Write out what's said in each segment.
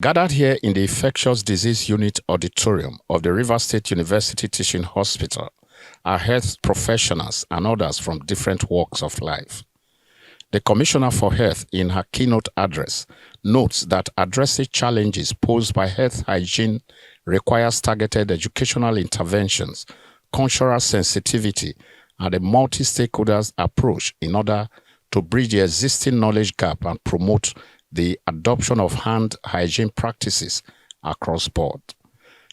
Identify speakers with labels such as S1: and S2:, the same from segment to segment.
S1: Gathered here in the Infectious Disease Unit Auditorium of the Rivers State University Teaching Hospital are health professionals and others from different walks of life. The Commissioner for Health, in her keynote address, notes that addressing challenges posed by health hygiene requires targeted educational interventions, cultural sensitivity, and a multi-stakeholders approach in order to bridge the existing knowledge gap and promote the adoption of hand hygiene practices across board.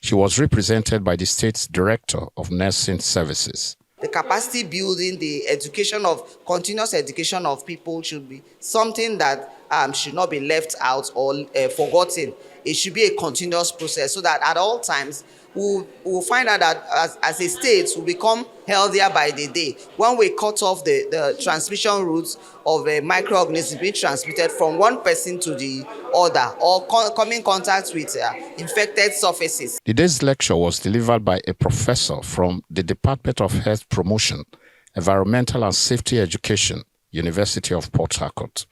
S1: She was represented by the state's Director of Nursing Services.
S2: The capacity building, the education of continuous education of people should be something that should not be left out or forgotten. It should be a continuous process so that at all times we'll find out that as a state we'll become healthier by the day. When we cut off the transmission routes of microorganisms being transmitted from one person to the other or come in contact with infected surfaces.
S1: The day's lecture was delivered by a professor from the Department of Health Promotion, Environmental and Safety Education, University of Port Harcourt.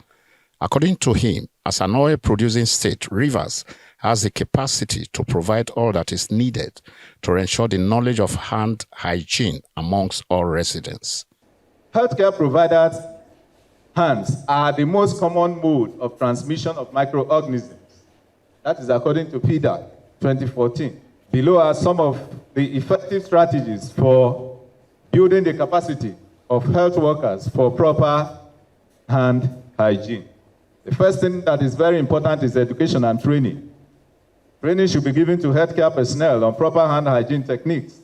S1: According to him, as an oil-producing state, Rivers has the capacity to provide all that is needed to ensure the knowledge of hand hygiene amongst all residents.
S3: Healthcare providers' hands are the most common mode of transmission of microorganisms. That is according to PIDA 2014. Below are some of the effective strategies for building the capacity of health workers for proper hand hygiene. The first thing that is very important is education and training. Training should be given to healthcare personnel on proper hand hygiene techniques,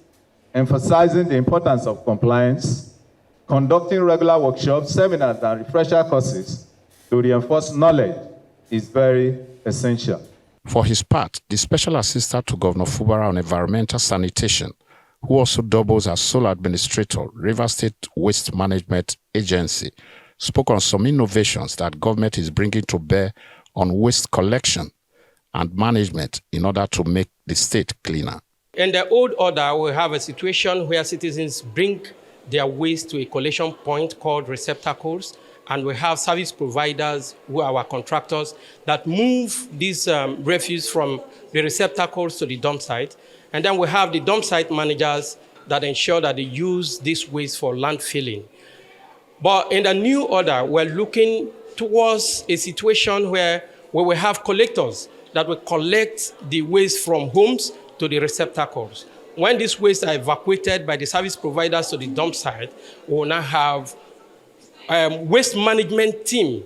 S3: emphasizing the importance of compliance, conducting regular workshops, seminars, and refresher courses to reinforce knowledge is very essential.
S1: For his part, the Special Assistant to Governor Fubara on Environmental Sanitation, who also doubles as sole administrator, Rivers State Waste Management Agency, spoke on some innovations that government is bringing to bear on waste collection and management in order to make the state cleaner.
S4: In the old order, we have a situation where citizens bring their waste to a collection point called receptacles, and we have service providers who are our contractors that move these refuse from the receptacles to the dump site. And then we have the dump site managers that ensure that they use this waste for landfilling. But in the new order, we're looking towards a situation where we will have collectors that will collect the waste from homes to the receptacles. When these wastes are evacuated by the service providers to the dump site, we will now have waste management team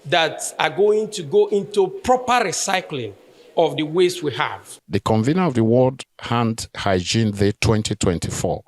S4: that are going to go into proper recycling of the waste we have.
S1: The convener of the World Hand Hygiene Day 2024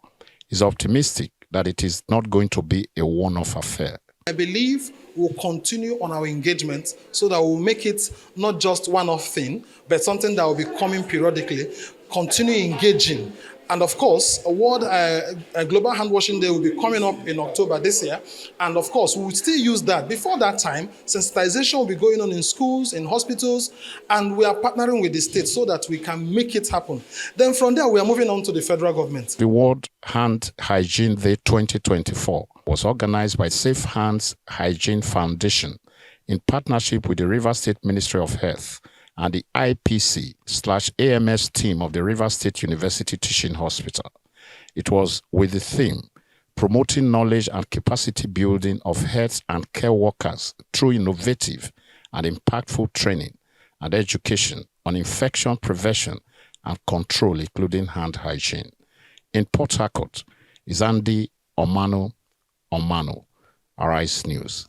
S1: is optimistic that it is not going to be a one-off affair.
S5: I believe we'll continue on our engagement so that we'll make it not just one-off thing, but something that will be coming periodically, continue engaging. And of course, a Global Hand Washing Day will be coming up in October this year. And of course, we will still use that. Before that time, sensitization will be going on in schools, in hospitals, and we are partnering with the state so that we can make it happen. Then from there, we are moving on to the federal government.
S1: The World Hand Hygiene Day 2024 was organized by Safe Hands Hygiene Foundation in partnership with the Rivers State Ministry of Health and the IPC/AMS team of the Rivers State University Teaching Hospital. It was with the theme, promoting knowledge and capacity building of health and care workers through innovative and impactful training and education on infection prevention and control, including hand hygiene. In Port Harcourt is Andy Omano, Arise News.